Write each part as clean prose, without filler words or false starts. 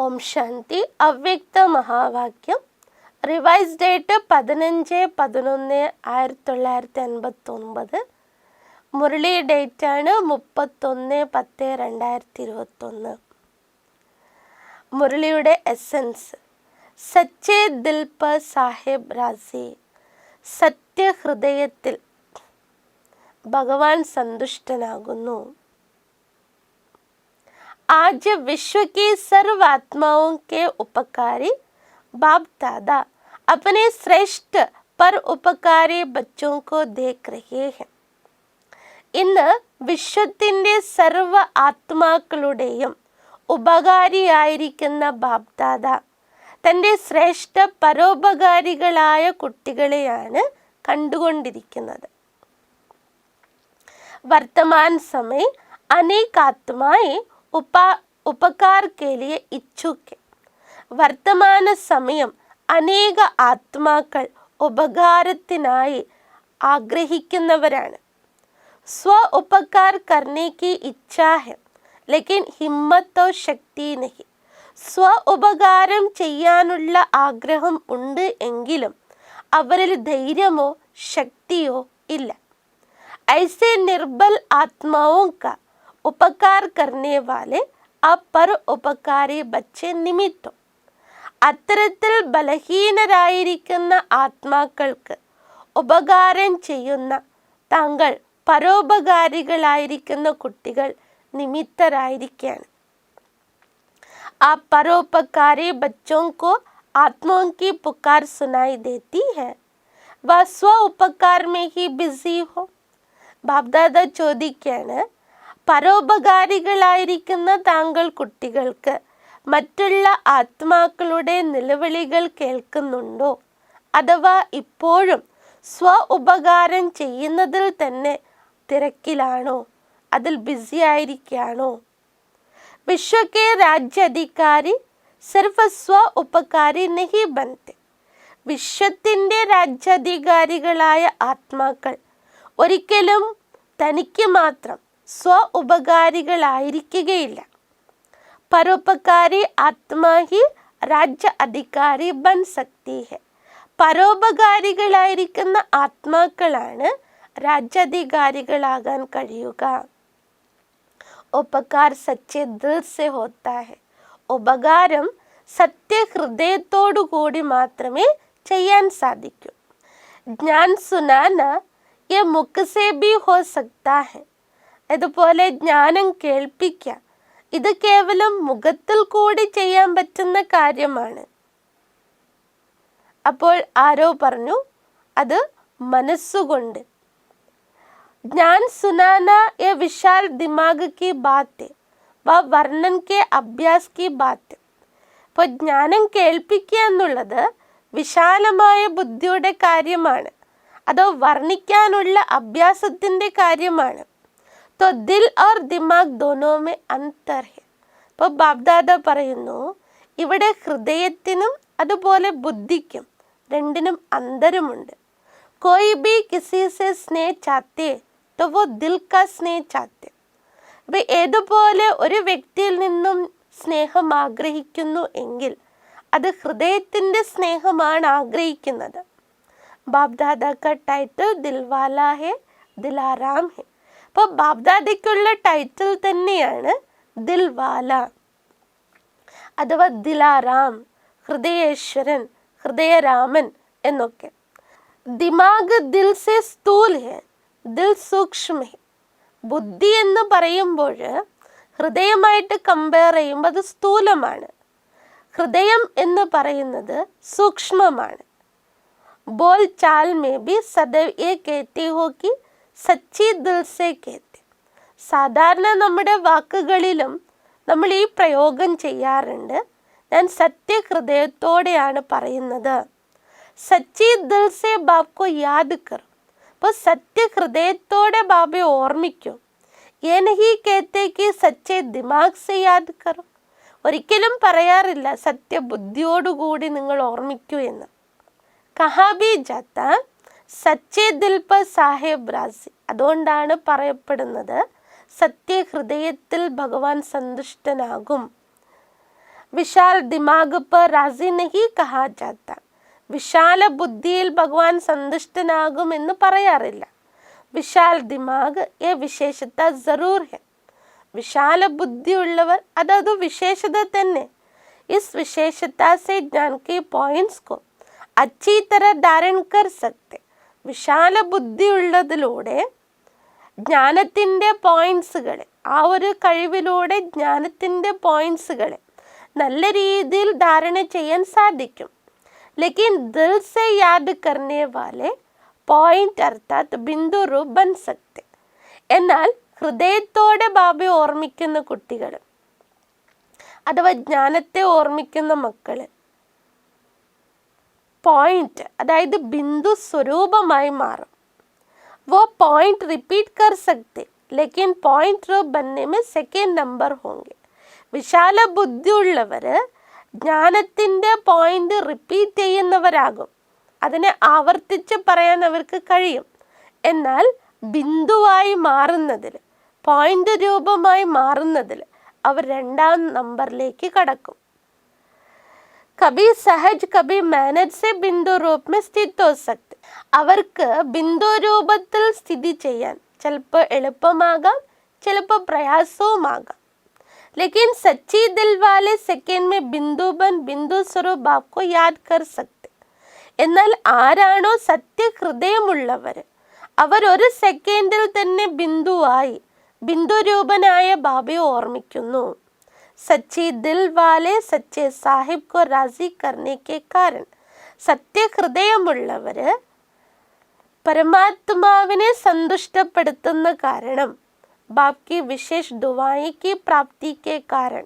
ഓം ശാന്തി. അവ്യക്ത മഹാവാക്യം. Revise date 15/11/1989. മുരളി ഡേറ്റാണ് 31/10/2021. മുരളിയുടെ എസൻസ് സച്ചേ ദിൽ പർ സാഹിബ് രാസി. സത്യഹൃദയത്തിൽ ഭഗവാൻ സന്തുഷ്ടനാകുന്നു. आज विश्व की सर्व आत्माओं के उपकारी बाप दादा अपने श्रेष्ठ पर उपकारी बच्चों को देख रहे हैं. ഇന്ന് വിശ്വത്തിൻ്റെ സർവ ആത്മാക്കളുടെയും ഉപകാരിയായിരിക്കുന്ന ബാപ് ദാദ തൻ്റെ ശ്രേഷ്ഠ പരോപകാരികളായ കുട്ടികളെയാണ് കണ്ടുകൊണ്ടിരിക്കുന്നത്. വർത്തമാൻ സമയ अनेक आत्माएं उपकार के लिए इच्छुक है. വർത്തമാന സമയം അനേക ആത്മാക്കൾ ഉപകാരത്തിനായി ആഗ്രഹിക്കുന്നവരാണ്. സ്വ ഉപകാർ करने की इच्छा है लेकिन हिम्मत और शक्ति नहीं. സ്വ ഉപകാരം ചെയ്യാനുള്ള ആഗ്രഹം ഉണ്ട് എങ്കിലും അവരിൽ ധൈര്യമോ ശക്തിയോ ഇല്ല. ऐसे निर्बल आत्माओं का उपकार करने वाले അപ്പർ ഉപകാരി ബച്ചെ നിമിത്തം. അത്തരത്തിൽ ബലഹീനരായിരിക്കുന്ന ആത്മാക്കൾക്ക് ഉപകാരം ചെയ്യുന്ന താങ്കൾ പരോപകാരികളായിരിക്കുന്ന കുട്ടികൾ നിമിത്തരായിരിക്കുകയാണ്. ആ പരോപകാരി ബച്ചോं को आत्माओं की पुकार सुनाई देती है. वह स्व उपकार में ही बिजी हो. ബാപ്ദാദ ചോദിക്കുകയാണ്, പരോപകാരികളായിരിക്കുന്ന താങ്കൾ കുട്ടികൾക്ക് മറ്റുള്ള ആത്മാക്കളുടെ നിലവിളികൾ കേൾക്കുന്നുണ്ടോ, അഥവാ ഇപ്പോഴും സ്വ ഉപകാരം ചെയ്യുന്നതിൽ തന്നെ തിരക്കിലാണോ, അതിൽ ബിസി ആയിരിക്കുകയാണോ? വിശ്വ കെ രാജ്യ അധികാരി സിർഫ് സ്വ ഉപകാരി നഹി ബനത്തെ. വിശ്വത്തിൻ്റെ രാജ്യാധികാരികളായ ആത്മാക്കൾ ഒരിക്കലും തനിക്ക് മാത്രം സ്വ ഉപകാരികളായിരിക്കുകയില്ല. പരോപകാരി ആത്മാ ഹി രാജ്യ അധികാരി ബൻ സക്തി ഹെ. പരോപകാരികളായിരിക്കുന്ന ആത്മാക്കളാണ് രാജ്യാധികാരികളാകാൻ കഴിയുക. ഉപകാർ സച്ചേ ദിൽ സെ ഹോത്താ ഹെ. ഉപകാരം സത്യഹൃദയത്തോടു കൂടി മാത്രമേ ചെയ്യാൻ സാധിക്കൂ. ജ്ഞാൻ സുനാന യ മുഖ് സേ ഭി ഹോ സക്താ ഹെ. അതുപോലെ ജ്ഞാനം കേൾപ്പിക്കുക, ഇത് കേവലം മുഖത്തിൽ കൂടി ചെയ്യാൻ പറ്റുന്ന കാര്യമാണ്. അപ്പോൾ ആരോ പറഞ്ഞു അത് മനസ്സുകൊണ്ട്. ജ്ഞാൻ സുനാന യ വിശാൽ ദിമാഗ് കി ബാത്ത് വ വർണ്ണൻ കെ അഭ്യാസ് കി ബാത്ത്. ഇപ്പോൾ ജ്ഞാനം കേൾപ്പിക്കുക എന്നുള്ളത് വിശാലമായ ബുദ്ധിയുടെ കാര്യമാണ്, അതോ വർണ്ണിക്കാനുള്ള അഭ്യാസത്തിൻ്റെ കാര്യമാണ്. तो दिल और दिमाग दोनों में अंतर है. ഇപ്പോൾ ബാപ്ദാദ പറയുന്നു, ഇവിടെ ഹൃദയത്തിനും അതുപോലെ ബുദ്ധിക്കും രണ്ടിനും അന്തരമുണ്ട്. कोई भी किसी से स्नेह चाहते तो वो दिल का स्नेह चाहते. അപ്പോൾ ഏതുപോലെ ഒരു വ്യക്തിയിൽ നിന്നും സ്നേഹം ആഗ്രഹിക്കുന്നു എങ്കിൽ അത് ഹൃദയത്തിൻ്റെ സ്നേഹമാണ് ആഗ്രഹിക്കുന്നത്. ബാപ്ദാദ का टाइटल दिलवाला है दिलाराम है. അപ്പോൾ ബാപ്ദാദയ്ക്കുള്ള ടൈറ്റിൽ തന്നെയാണ് ദിൽവാല അഥവാ ദിലാറാം, ഹൃദയേശ്വരൻ, ഹൃദയരാമൻ എന്നൊക്കെ. ദിമാഗ് ദിൽ സെ സ്ഥൂൽ ഹെ ദിൽ സൂക്ഷ്മ ഹെ. ബുദ്ധി എന്ന് പറയുമ്പോൾ ഹൃദയമായിട്ട് കമ്പയർ ചെയ്യുമ്പോൾ അത് സ്ഥൂലമാണ്. ഹൃദയം എന്ന് പറയുന്നത് സൂക്ഷ്മമാണ്. ബോൽ ചാൽ മേ ബി സദൈവ് യേ കേത്തെ ഹോ കി സച്ചി ദിൽ സെ കേത്തെ. സാധാരണ നമ്മുടെ വാക്കുകളിലും നമ്മൾ ഈ പ്രയോഗം ചെയ്യാറുണ്ട്, ഞാൻ സത്യഹൃദയത്തോടെയാണ് പറയുന്നത്. സച്ചി ദിൽ സെ ബാപ്കോ യാദ് കർ. അപ്പോൾ സത്യഹൃദയത്തോടെ ബാബയെ ഓർമ്മിക്കും. യേ നഹി കേത്തെ കി സച്ചേ ദിമാഗ് സെ യാദ് കർ. ഒരിക്കലും പറയാറില്ല സത്യബുദ്ധിയോടുകൂടി നിങ്ങൾ ഓർമ്മിക്കൂ എന്ന്. കഹാ ഭി ജാത്ത സച്ചേ ദിൽ പർ സാഹിബ് രാസി. അതുകൊണ്ടാണ് പറയപ്പെടുന്നത് സത്യഹൃദയത്തിൽ ഭഗവാൻ സന്തുഷ്ടനാകും. विशाल दिमाग पर राजी नहीं कहा जाता. വിശാല ബുദ്ധിയിൽ ഭഗവാൻ സന്തുഷ്ടനാകുമെന്ന് പറയാറില്ല. വിശാൽ ദിമാഗ് ये विशेषता जरूर है. विशाल बुद्धि उल्लवर अदु विशेषता तन्ने. इस विशेषता से ज्ञान के पॉइंट्स को अच्छी तरह धारण कर सकते. വിശാല ബുദ്ധി ഉള്ളതിലൂടെ ജ്ഞാനത്തിൻ്റെ പോയിന്റ്സുകളെ, ആ ഒരു കഴിവിലൂടെ ജ്ഞാനത്തിൻ്റെ പോയിന്റ്സുകളെ നല്ല രീതിയിൽ ധാരണ ചെയ്യാൻ സാധിക്കും. लेकिन दिल से याद करने वाले पॉइंट अर्थात बिंदु रूप बन सकते. എന്നാൽ ഹൃദയത്തോടെ ബാബയെ ഓർമ്മിക്കുന്ന കുട്ടികൾ അഥവാ ജ്ഞാനത്തെ ഓർമ്മിക്കുന്ന മക്കൾ പോയിന്റ് അതായത് ബിന്ദു സ്വരൂപമായി മാറും. वो पॉइंट रिपीट कर सकते लेकिन पॉइंट रूप बनने में सेकेंड नंबर होंगे. വിശാല ബുദ്ധിയുള്ളവർ ജ്ഞാനത്തിൻ്റെ പോയിന്റ് റിപ്പീറ്റ് ചെയ്യുന്നവരാകും. അതിനെ ആവർത്തിച്ച് പറയാൻ അവർക്ക് കഴിയും. എന്നാൽ ബിന്ദുവായി മാറുന്നതിൽ, പോയിന്റ് രൂപമായി മാറുന്നതിൽ അവർ രണ്ടാം നമ്പറിലേക്ക് കടക്കും. കബി സഹജ് കബി മാനേജ് സെ ബിന്ദു രൂപ में स्थित हो सकते. അവർക്ക് ബിന്ദു രൂപത്തിൽ സ്ഥിതി ചെയ്യാൻ ചിലപ്പോൾ എളുപ്പമാകാം, ചിലപ്പോൾ പ്രയാസവുമാകാം. लेकिन सच्ची दिल वाले सेकेंड में बिंदु बन बिंदु स्वरूप आपको याद कर सकते. എന്നാൽ ആരാണോ സത്യഹൃദയമുള്ളവർ അവർ ഒരു സെക്കൻഡിൽ തന്നെ ബിന്ദുവായി, ബിന്ദു രൂപനായ ബാബയെ ഓർമ്മിക്കുന്നു. സച്ചി ദിൽ വാലെ സച്ചെ സാഹിബ് കോ രാസി കർണേ കെ കാരൺ. സത്യഹൃദയമുള്ളവർ പരമാത്മാവിനെ സന്തുഷ്ടപ്പെടുത്തുന്ന കാരണം, ബാബ് വിശേഷ ദുആ की प्राप्ति के कारण,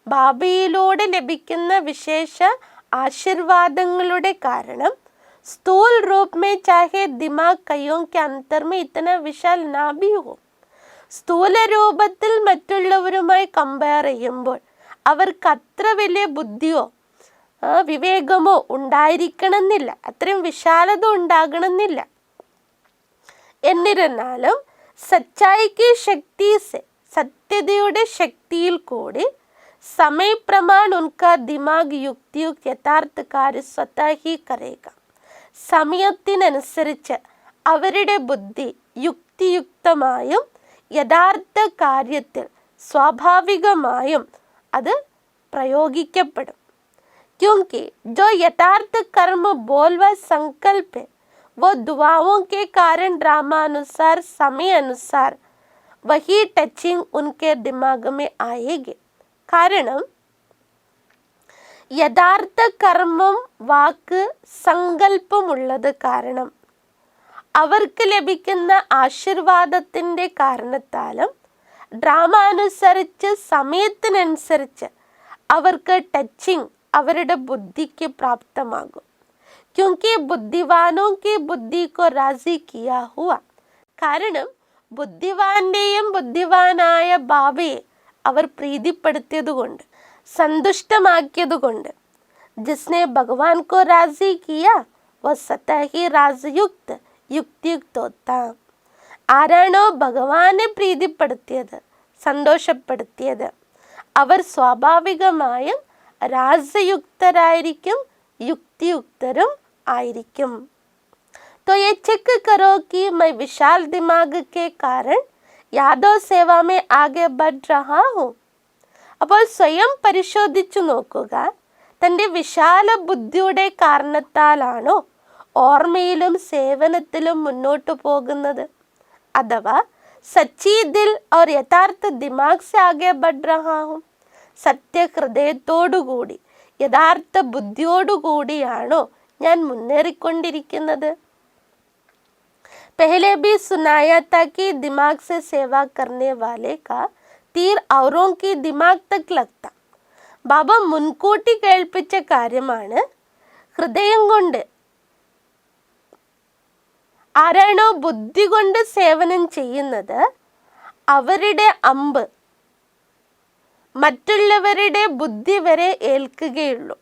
ബാബയിലൂടെ ലഭിക്കുന്ന വിശേഷ ആശീർവാദങ്ങളുടെ കാരണം സ്ഥൂൽ रूप में चाहे दिमाग कईयों के अंतर में इतना विशाल ना भी हो. സ്ഥൂല രൂപത്തിൽ മറ്റുള്ളവരുമായി കമ്പയർ ചെയ്യുമ്പോൾ അവർക്ക് അത്ര വലിയ ബുദ്ധിയോ വിവേകമോ ഉണ്ടായിരിക്കണമെന്നില്ല, അത്രയും വിശാലത ഉണ്ടാകണമെന്നില്ല. എന്നിരുന്നാലും സച്ചായിക്ക് ശക്തി സെ, സത്യതയുടെ ശക്തിയിൽ കൂടി സമയ പ്രമാൺ ഉൻകാ ദിമാഗ് യുക്തിയുക്ത് യഥാർത്ഥ കാര്യ സ്വതः ही करेगा. സമയത്തിനനുസരിച്ച് അവരുടെ ബുദ്ധി യുക്തിയുക്തമായും യഥാർത്ഥ കാര്യത്തിൽ സ്വാഭാവികമായും അത് പ്രയോഗിക്കപ്പെടും. क्योंकि जो यथार्थ कर्म बोल व संकल्प है वो दुआओं के कारण ड्रामानुसार समय अनुसार वही टचिंग उनके दिमाग में आएगी. കാരണം യഥാർത്ഥ കർമ്മം വാക്ക് സങ്കല്പമുള്ളത് കാരണം അവർക്ക് ലഭിക്കുന്ന ആശീർവാദത്തിൻ്റെ കാരണത്താലും ഡ്രാമ അനുസരിച്ച് സമയത്തിനനുസരിച്ച് അവർക്ക് ടച്ചിങ് അവരുടെ ബുദ്ധിക്ക് പ്രാപ്തമാകും. क्योंकि बुद्धिवानों की बुद्धि को राजी किया हुआ. കാരണം ബുദ്ധിവാന്റെയും ബുദ്ധിവാനായ ബാബയെ അവർ പ്രീതിപ്പെടുത്തിയതുകൊണ്ട്, സന്തുഷ്ടമാക്കിയതുകൊണ്ട്. जिसने भगवान को राजी किया वो स्वतः ही राजयुक्त युक्तियुक्त होता. ആരാണോ ഭഗവാനെ പ്രീതിപ്പെടുത്തിയത്, സന്തോഷപ്പെടുത്തിയത്, അവർ സ്വാഭാവികമായും രാജയുക്തരായിരിക്കും, യുക്തിയുക്തരും ആയിരിക്കും. तो ये चेक करो कि मैं विशाल दिमाग के कारण यादव सेवा में आगे बढ़ रहा हूँ. അപ്പോൾ സ്വയം പരിശോധിച്ചു നോക്കുക, തൻ്റെ വിശാല ബുദ്ധിയുടെ കാരണത്താലാണോ ഓർമ്മയിലും സേവനത്തിലും മുന്നോട്ട് പോകുന്നത്, അഥവാ സച്ചി ദിൽ और യഥാർത്ഥ ദിമാഗ് से आगे बढ़ रहा हूँ. സത്യഹൃദയത്തോടുകൂടി യഥാർത്ഥ ബുദ്ധിയോടുകൂടിയാണോ ഞാൻ മുന്നേറിക്കൊണ്ടിരിക്കുന്നത്. पहले भी सुनाया था कि दिमाग से सेवा करने वाले का तीर औरों की दिमाग तक लगता. ബാബ മുൻകൂട്ടി കേൾപ്പിച്ച കാര്യമാണ്. ഹൃദയം കൊണ്ട് ആരാണോ ബുദ്ധി കൊണ്ട് സേവനം ചെയ്യുന്നത് അവരുടെ അമ്പ് മറ്റുള്ളവരുടെ ബുദ്ധി വരെ ഏൽക്കുകയുള്ളൂ.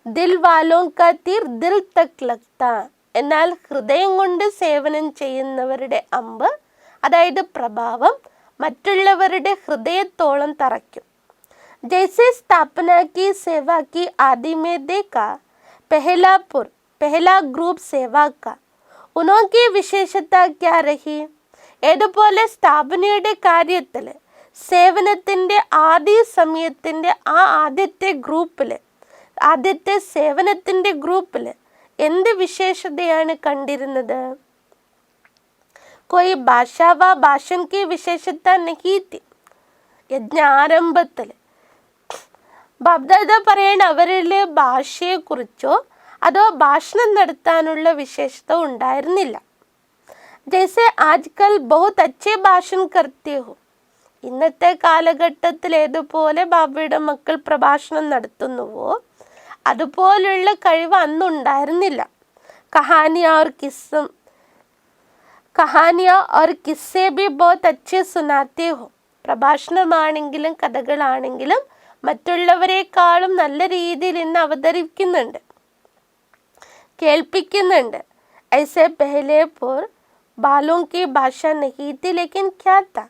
ദിൽ വാലോം കാ തീർ ദിൽ തക് ലഗ്താ. എന്നാൽ ഹൃദയം കൊണ്ട് സേവനം ചെയ്യുന്നവരുടെ അമ്പ്, അതായത് പ്രഭാവം, മറ്റുള്ളവരുടെ ഹൃദയത്തോളം തറയ്ക്കും. जैसे स्थापना की सेवा की आदि में देखा, पहला ग्रुप सेवा का उनकी विशेषता क्या रही? ഏതുപോലെ സ്ഥാപനയുടെ കാര്യത്തിൽ സേവനത്തിൻ്റെ ആദ്യ സമയത്തിൻ്റെ ആദ്യത്തെ സേവനത്തിൻ്റെ ഗ്രൂപ്പിൽ എന്ത് വിശേഷതയാണ് കണ്ടിരുന്നത്? कोई भाषा व भाषण की विशेषता नहीं थी. യജ്ഞാരംഭത്തിൽ ബാബ്ദാദ പറയണ അവരിൽ ഭാഷയെക്കുറിച്ചോ അതോ ഭാഷണം നടത്താനുള്ള വിശേഷത ഉണ്ടായിരുന്നില്ല. ജैसे आजकल बहुत अच्छे भाषण करते हो. ഇന്നത്തെ കാലഘട്ടത്തിൽ ഏതുപോലെ ബാബയുടെ മക്കൾ പ്രഭാഷണം നടത്തുന്നുവോ അതുപോലുള്ള കഴിവ് അന്നുണ്ടായിരുന്നില്ല. കഹാനിയ और किस्से भी बहुत अच्छे सुनाते हो. പ്രഭാഷണമാണെങ്കിലും കഥകളാണെങ്കിലും മറ്റുള്ളവരെക്കാളും നല്ല രീതിയിൽ ഇന്ന് അവതരിപ്പിക്കുന്നുണ്ട്, കേൾപ്പിക്കുന്നുണ്ട്. ऐसे पहले पर बालों की भाषा नहीं थी, लेकिन क्या था?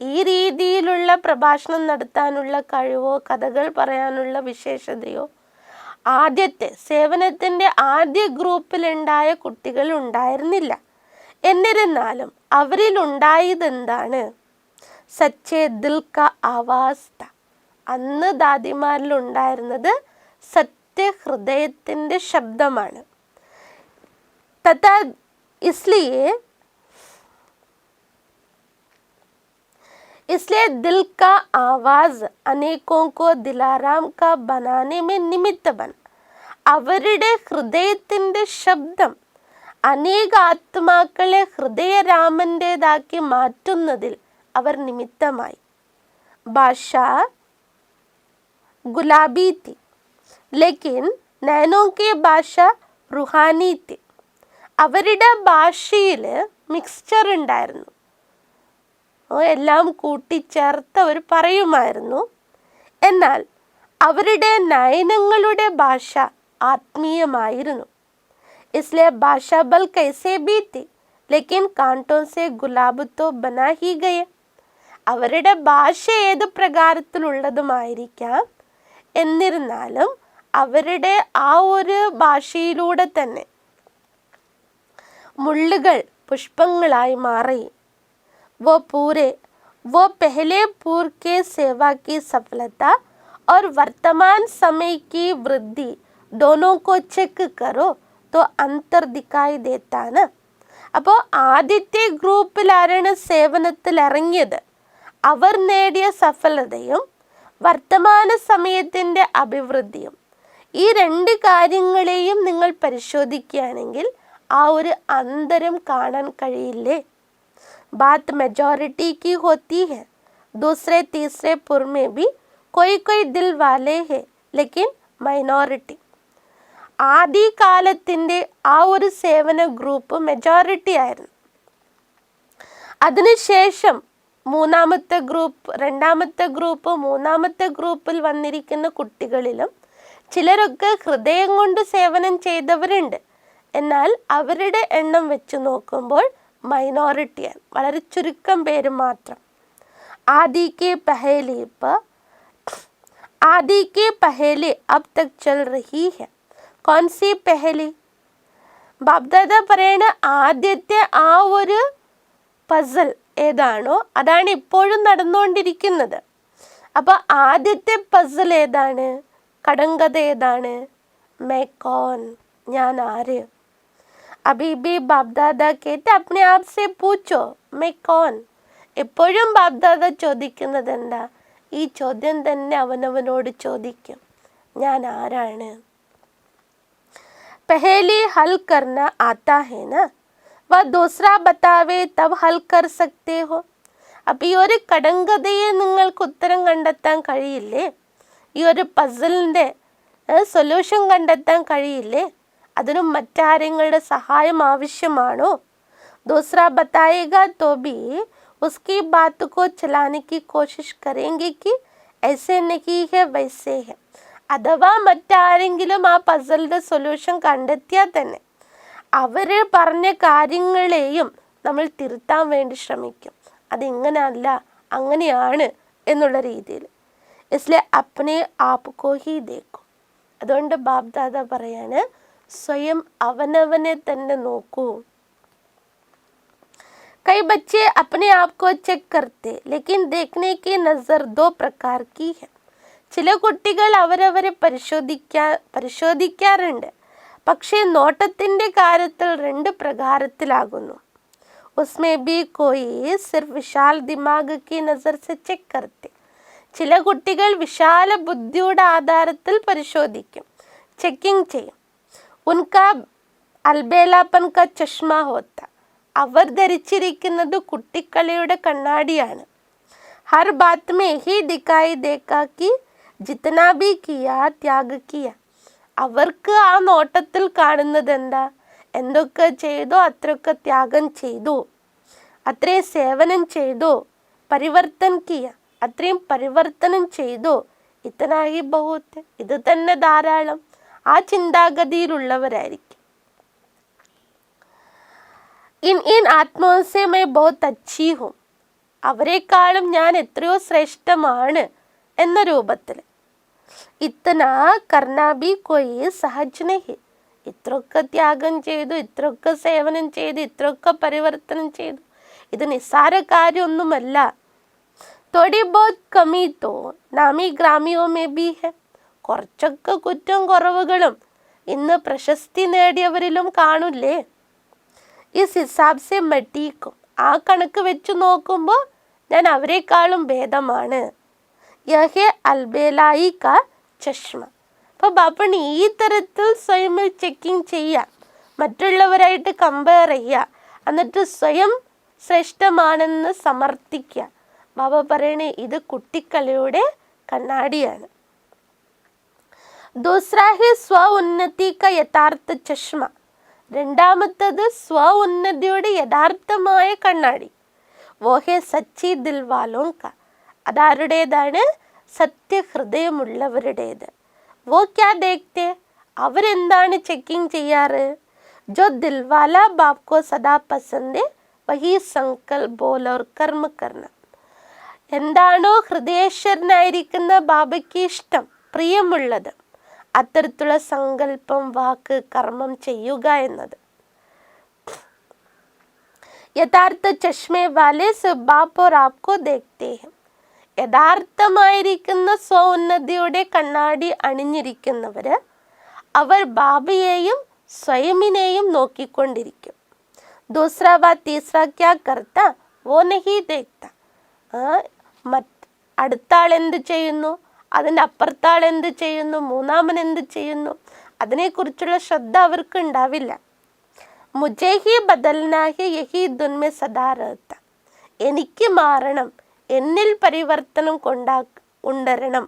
ഈ രീതിയിലുള്ള പ്രഭാഷണം നടത്താനുള്ള കഴിവോ കഥകൾ പറയാനുള്ള വിശേഷതയോ ആദ്യത്തെ സേവനത്തിൻ്റെ ആദ്യ ഗ്രൂപ്പിലുണ്ടായ കുട്ടികൾ ഉണ്ടായിരുന്നില്ല. എന്നിരുന്നാലും അവരിലുണ്ടായതെന്താണ്? സച്ചേ ദിൽ കാ ആവാസ് ത. അന്ന് ദാദിമാരിലുണ്ടായിരുന്നത് സത്യഹൃദയത്തിൻ്റെ ശബ്ദമാണ്. തഥാ इसलिए दिल का आवाज अनेकों को दिलाराम का बनाने में निमित्त बन. അവരുടെ ഹൃദയത്തിൻ്റെ ശബ്ദം അനേക ആത്മാക്കളെ ഹൃദയരാമൻ്റേതാക്കി മാറ്റുന്നതിൽ അവർ നിമിത്തമായി. ഭാഷ ഗുലാബി തി, ലേക്കിൻ നൈനോ കി ഭാഷ റുഹാനി തി. അവരുടെ ഭാഷയിൽ മിക്സ്ചർ ഉണ്ടായിരുന്നു, എല്ലാം കൂട്ടിച്ചേർത്ത് അവർ പറയുമായിരുന്നു. എന്നാൽ അവരുടെ നയനങ്ങളുടെ ഭാഷ ആത്മീയമായിരുന്നു. इसलिए भाषा बल कैसे भी थी, लेकिन कांटों से गुलाब तो बना ही गए. അവരുടെ ഭാഷ ഏത് പ്രകാരത്തിലുള്ളതുമായിരിക്കാം, എന്നിരുന്നാലും അവരുടെ ആ ഒരു ഭാഷയിലൂടെ തന്നെ മുള്ളുകൾ പുഷ്പങ്ങളായി മാറി. वो पहले पूर्व के सेवा की सफलता और वर्तमान समय की वृद्धि दोनों को चेक करो तो अंतर दिखाई देता है. അപ്പോൾ ആദ്യത്തെ ഗ്രൂപ്പിൽ ആരാണ് സേവനത്തിൽ ഇറങ്ങിയത്? അവർ നേടിയ സഫലതയും വർത്തമാന സമയത്തിൻ്റെ അഭിവൃദ്ധിയും, ഈ രണ്ട് കാര്യങ്ങളെയും നിങ്ങൾ പരിശോധിക്കുകയാണെങ്കിൽ ആ ഒരു അന്തരം കാണാൻ കഴിയില്ലേ? बात मेजॉरिटी की होती है, दूसरे तीसरे पुर में भी कोई दिल वाले हैं, लेकिन മൈനോറിറ്റി. ആദ്യകാലത്തിൻ്റെ ആ ഒരു സേവന ഗ്രൂപ്പ് മെജോറിറ്റി ആയിരുന്നു. അതിനുശേഷം മൂന്നാമത്തെ ഗ്രൂപ്പ്, രണ്ടാമത്തെ ഗ്രൂപ്പ്, മൂന്നാമത്തെ ഗ്രൂപ്പിൽ വന്നിരിക്കുന്ന കുട്ടികളിലും ചിലരൊക്കെ ഹൃദയം കൊണ്ട് സേവനം ചെയ്തവരുണ്ട്. എന്നാൽ അവരുടെ എണ്ണം വെച്ച് നോക്കുമ്പോൾ മൈനോറിറ്റിയാണ്, വളരെ ചുരുക്കം പേര് മാത്രം. आदि के पहले अब तक चल रही है. कौन सी पहली? ബാബ്ദാദ പറയണ ആദ്യത്തെ ആ ഒരു പസൽ ഏതാണോ അതാണ് ഇപ്പോഴും നടന്നുകൊണ്ടിരിക്കുന്നത്. അപ്പോൾ ആദ്യത്തെ പസൽ ഏതാണ്? കടങ്കഥ ഏതാണ്? മൈ കോൻ, ഞാൻ ആര്? अभी भी बापदादा कहते अपने आप से पूछो मैं कौन. എപ്പോഴും ബാബ്ദാദ ചോദിക്കുന്നത് എന്താ? ഈ ചോദ്യം തന്നെ അവനവനോട് ചോദിക്കും, ഞാൻ ആരാണ്? पहले हल करना आता है ना, वह दूसरा बतावे तब हल कर सकते हो. അപ്പോൾ ഈ ഒരു കടങ്കഥയെ നിങ്ങൾക്ക് ഉത്തരം കണ്ടെത്താൻ കഴിയില്ലേ? ഈ ഒരു പസിലിൻ്റെ സൊല്യൂഷൻ കണ്ടെത്താൻ കഴിയില്ലേ? അതിനും മറ്റാരെങ്ങളുടെ സഹായം ആവശ്യമാണോ? दूसरा बताएगा तो भी उसकी बात को चलाने की कोशिश करेंगे कि ऐसे नहीं है वैसे है. അഥവാ മറ്റാരെങ്കിലും ആ പസലിൻ്റെ സൊല്യൂഷൻ കണ്ടെത്തിയാൽ തന്നെ അവർ പറഞ്ഞ കാര്യങ്ങളെയും നമ്മൾ തിരുത്താൻ വേണ്ടി ശ്രമിക്കും. അതിങ്ങനല്ല, അങ്ങനെയാണ് എന്നുള്ള രീതിയിൽ. इसलिए अपने आप को ही देखो. അതുകൊണ്ട് ബാബ് ദാദ പറയാണ് സ്വയം അവനവനെ തന്നെ നോക്കൂ. कई बच्चे अपने आप को चेक करते लेकिन देखने की नज़र दो प्रकार की है. ചില കുട്ടികൾ അവരവരെ പരിശോധിക്കാറുണ്ട്, പക്ഷേ നോട്ടത്തിൻ്റെ കാര്യത്തിൽ രണ്ട് പ്രകാരത്തിലാകുന്നു. उसमें भी कोई सिर्फ विशाल दिमाग की नज़र से चेक करते. ചില കുട്ടികൾ വിശാല ബുദ്ധിയുടെ ആധാരത്തിൽ പരിശോധിക്കും, ചെക്കിംഗ് ചെയ്യും. ഉൻകാ അൽബേലാപ്പൻ കാ ചഷ്മ ഹോത്ത. അവർ ധരിച്ചിരിക്കുന്നത് കുട്ടിക്കളിയുടെ കണ്ണാടിയാണ്. ഹർ ബാത് മേ ഹി ദിക്കായി ദേക്കാ കി ജിത്തനാ ബി കിയാ ത്യാഗ് കിയ. അവർക്ക് ആ നോട്ടത്തിൽ കാണുന്നത് എന്താ? എന്തൊക്കെ ചെയ്തോ അത്രയൊക്കെ ത്യാഗം ചെയ്തു, അത്രയും സേവനം ചെയ്തു. പരിവർത്തൻ കിയ, അത്രയും പരിവർത്തനം ചെയ്തു. ഇത്തനാഹി ബഹുത്ത്, ഇത് തന്നെ ധാരാളം. ആ ചിന്താഗതിയിലുള്ളവരായിരിക്കും. ഇൻ ആത്മാവ് സേ മൈ ബഹുത്ത് അച്ഛി ഹും. അവരെക്കാളും ഞാൻ എത്രയോ ശ്രേഷ്ഠമാണ് എന്ന രൂപത്തിൽ. ഇത്തനാ കർണാ ബി കോയി സഹജ് നഹി. ഇത്രയൊക്കെ ത്യാഗം ചെയ്തു, ഇത്രയൊക്കെ സേവനം ചെയ്തു, ഇത്രയൊക്കെ പരിവർത്തനം ചെയ്തു, ഇത് നിസ്സാര കാര്യമൊന്നുമല്ല. തോടി ബോത് കമി തോ നാമി ഗ്രാമിയോ മേ ബി ഹെ. കുറച്ചൊക്കെ കുറ്റം കുറവുകളും ഇന്ന് പ്രശസ്തി നേടിയവരിലും കാണില്ലേ. ഇസ് ഹിസാബ് സെ മറ്റീക്കും. ആ കണക്ക് വെച്ച് നോക്കുമ്പോൾ ഞാൻ അവരെക്കാളും ഭേദമാണ്. യഹെ അൽബേലായി കാ ചഷ്മ. അപ്പോൾ ബാപ്പൺ ഈ തരത്തിൽ സ്വയം ചെക്കിങ് ചെയ്യുക, മറ്റുള്ളവരായിട്ട് കമ്പയർ ചെയ്യുക, എന്നിട്ട് സ്വയം ശ്രേഷ്ഠമാണെന്ന് സമർത്ഥിക്കുക. ബാബ പറയണേ ഇത് കുട്ടിക്കളിയുടെ കണ്ണാടിയാണ്. ദൂസറാ ഹെ സ്വ ഉന്നതി ക യഥാർത്ഥ ചഷ്മ. രണ്ടാമത്തത് സ്വ ഉന്നതിയുടെ യഥാർത്ഥമായ കണ്ണാടി. വോഹെ സച്ചി ദിൽവാലോ ക. അതാരുടേതാണ്? സത്യഹൃദയമുള്ളവരുടേത്. വോ ക്യാ ദേഖ്തേ. അവരെന്താണ് ചെക്കിങ് ചെയ്യാറ്? ജോ ദിൽവാല ബാപ് കോ സദാ പസന്ദേ വഹി സങ്കൽപ് ബോൽ ഓർ കർമ്മ കർണ. എന്താണോ ഹൃദയേശ്വരനായിരിക്കുന്ന ബാബയ്ക്ക് ഇഷ്ടം, പ്രിയമുള്ളത്, അത്തരത്തിലുള്ള സങ്കല്പം, വാക്ക്, കർമ്മം ചെയ്യുക എന്നത്. യഥാർത്ഥ ചഷ്മേ വാലെ സബ് ബാപ്പ് ഓർ ആപ്കോ ദേഖ്തേ ഹൈ. യഥാർത്ഥമായിരിക്കുന്ന സ്വ ഉന്നതിയുടെ കണ്ണാടി അണിഞ്ഞിരിക്കുന്നവര് അവർ ബാബയെയും സ്വയമിനെയും നോക്കിക്കൊണ്ടിരിക്കും. ദൂസറാ ബാത് തീസറാ ക്യാ കർത്ത വോ നഹി ദേഖ്ത. അടുത്ത ആൾ എന്ത് ചെയ്യുന്നു, അതിൻ്റെ അപ്പുറത്താൾ എന്ത് ചെയ്യുന്നു, മൂന്നാമൻ എന്ത് ചെയ്യുന്നു, അതിനെക്കുറിച്ചുള്ള ശ്രദ്ധ അവർക്ക് ഉണ്ടാവില്ല. മുജേ ഹി ബദൽനാ ഹി യഹി ദുൻമേ സദാ രഹത്ത. എനിക്ക് മാറണം, എന്നിൽ പരിവർത്തനം ഉണ്ടരണം,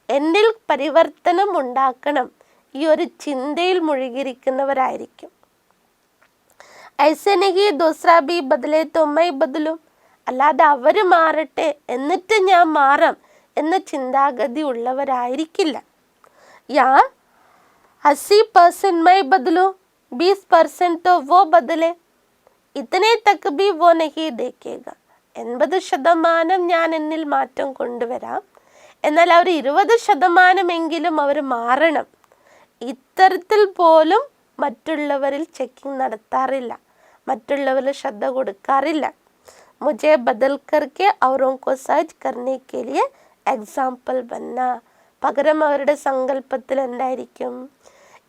എന്നിൽ പരിവർത്തനം ഉണ്ടാക്കണം, ഈ ഒരു ചിന്തയിൽ മുഴുകിയിരിക്കുന്നവരായിരിക്കും. ഐസെ നഹി ദൂസറാ ബി ബദലേ തോ മൈ ബദലും. അല്ലാതെ അവർ മാറട്ടെ എന്നിട്ട് ഞാൻ മാറാം എന്ന ചിന്താഗതി ഉള്ളവരായിരിക്കില്ല. യാ 80% മൈ ബദലോ 20% तो वो बदले. ഇതനെ തക്ക് ബി വോ നഹി ദേഖേഗ. 80% ഞാൻ എന്നിൽ മാറ്റം കൊണ്ടുവരാം, എന്നാൽ അവർ 20% അവർ മാറണം. ഇത്തരത്തിൽ പോലും മറ്റുള്ളവരിൽ ചെക്കിംഗ് നടത്താറില്ല, മറ്റുള്ളവരിൽ ശ്രദ്ധ കൊടുക്കാറില്ല. മുझे बदल करके औरों को सहज करने के लिए എക്സാമ്പിൾ ബന്ന. പകരം അവരുടെ സങ്കല്പത്തിൽ എന്തായിരിക്കും?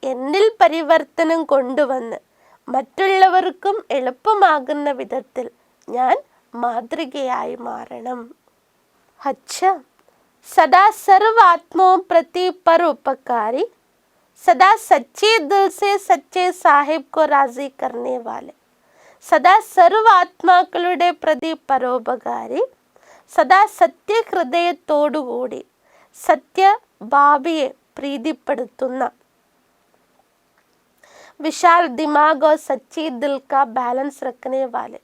എന്നിൽ പരിവർത്തനം കൊണ്ടുവന്ന് മറ്റുള്ളവർക്കും എളുപ്പമാകുന്ന വിധത്തിൽ ഞാൻ മാതൃകയായി മാറണം. അച്ഛ സദാ സർവ ആത്മാओं प्रति परोपकारी, सदा सच्चे दिल से सच्चे साहिब को राजी करने वाले. സദാ സർവ ആത്മാക്കളുടെ പ്രതി പരോപകാരി, സദാ സത്യഹൃദയത്തോടുകൂടി സത്യ ബാബയെ പ്രീതിപ്പെടുത്തുന്ന. വിശാൽ ദിമാഗ് ഓർ സച്ചി ദിൽ കാ ബാലൻസ് രഖ്നെ വാലെ.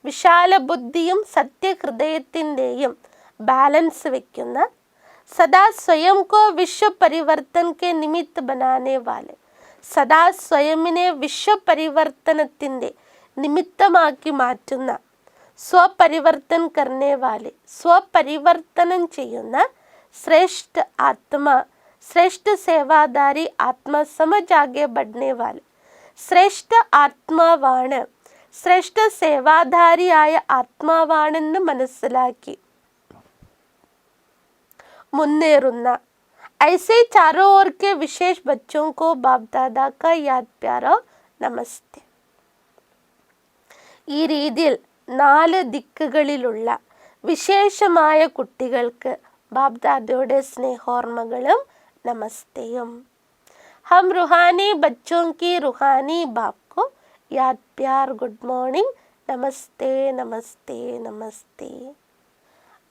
വിശാല ബുദ്ധിയും സത്യഹൃദയത്തിൻ്റെയും ബാലൻസ് വയ്ക്കുന്ന. സദാ സ്വയം കോ വിശ്വ പരിവർത്തൻ കെ നിമിത്ത ബനാനെ വാലെ. സദാ സ്വയമിനെ വിശ്വപരിവർത്തനത്തിൻ്റെ നിമിത്തമാക്കി മാറ്റുന്ന. സ്വപരിവർത്തൻ കർണേ വാലെ, സ്വപരിവർത്തനം ചെയ്യുന്ന. श्रेष्ठ आत्मा, श्रेष्ठ सेवादारी आत्मा समझ आगे बढ़ने वाले ശ്രേഷ്ഠ ആത്മാവാണ്, ശ്രേഷ്ഠ സേവാധാരിയായ ആത്മാവാണെന്ന് മനസ്സിലാക്കി മുന്നേറുന്ന ऐसे चारों ओर के विशेष बच्चों को बाप दादा का याद प्यारा नमस्ते. ഈ രീതിയിൽ 4 ദിക്കുകളിലുള്ള വിശേഷമായ കുട്ടികൾക്ക് ബാപ്ദാദയുടെ സ്നേഹോർമ്മകളും നമസ്തേയും. हम रूहानी बच्चों की रूहानी बाप को याद प्यार गुड मॉर्निंग नमस्ते नमस्ते नमस्ते.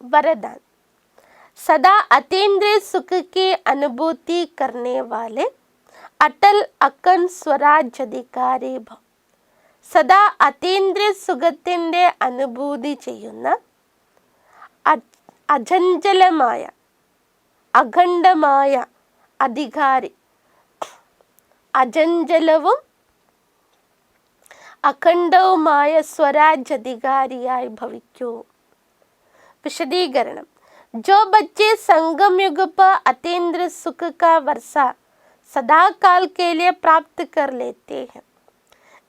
वरदान. सदा अतीन्द्रिय सुख की अनुभूति करने वाले अटल अखंड स्वराज अधिकारी भव. സദാ അതീന്ദ്രിയ സുഖത്തിൻ്റെ അനുഭൂതി ചെയ്യുന്ന അചഞ്ചലമായ അഖണ്ഡമായ അധികാരി, അചഞ്ചലവും അഖണ്ഡവുമായ സ്വരാജ് അധികാരിയായി ഭവിക്കൂ. വിശദീകരണം. जो बच्चे संगम युग पर अतीन्द्रिय सुख का वर्षा सदा काल के लिए प्राप्त कर लेते हैं.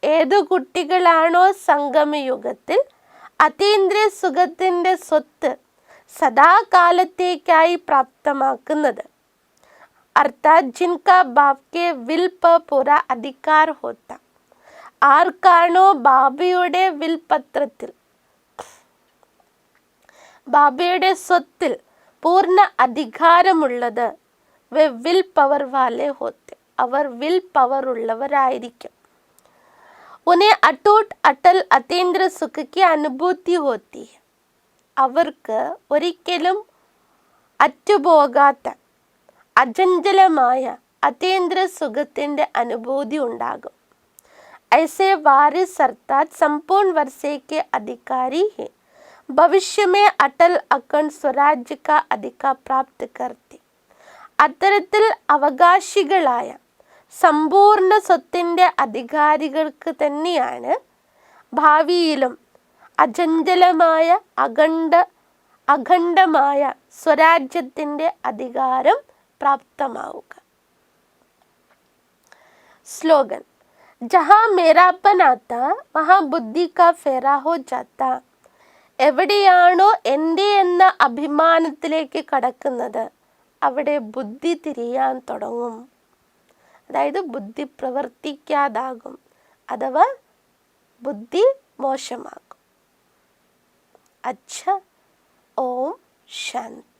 ഏതു കുട്ടികളാണോ സംഗമയുഗത്തിൽ അതീന്ദ്രിയ സുഖത്തിൻ്റെ സ്വത്ത് സദാകാലത്തേക്കായി പ്രാപ്തമാക്കുന്നത്, അർത്ഥാത് ജിൻകാ ബാപ് കെ വിൽ पर पूरा अधिकार होता, ആർക്കാണോ ബാബയുടെ വിൽ പത്രത്തിൽ, ബാബയുടെ സ്വത്തിൽ പൂർണ്ണ അധികാരമുള്ളത്, വെ വിൽ പവർ വാലെ ഹോത്തെ, അവർ വിൽ പവർ ഉള്ളവരായിരിക്കും. उन्हें अटूट अटल अतीन्द्र सुख की अनुभूति होती है. അവർക്ക് ഒരിക്കലും അറ്റുപോകാത്ത അചഞ്ചലമായ അതീന്ദ്ര സുഖത്തിൻ്റെ അനുഭൂതി ഉണ്ടാകും. ऐसे वारिस अर्थात संपूर्ण वर्षे के अधिकारी हैं, भविष्य में अटल अखंड स्वराज्य का अधिकार प्राप्त करते. അത്തരത്തിൽ അവകാശികളായ സമ്പൂർണ്ണ സ്വത്തിൻ്റെ അധികാരികൾക്ക് തന്നെയാണ് ഭാവിയിലും അചഞ്ചലമായ അഖണ്ഡമായ സ്വരാജ്യത്തിൻ്റെ അധികാരം പ്രാപ്തമാവുക. സ്ലോഗൻ. ജഹാ മേരാപ്പൻ ആത്താ വഹാ ബുദ്ധി കാ ഫേരാ ഹോ ജാത്താ. എവിടെയാണോ എൻ്റെ എന്ന അഭിമാനത്തിലേക്ക് കടക്കുന്നത് അവിടെ ബുദ്ധി തിരിയാൻ തുടങ്ങും. അതായത് ബുദ്ധി പ്രവർത്തിക്കാതാകും, അഥവാ ബുദ്ധി മോശമാകും. അച്ഛ. ഓം ശാന്തി.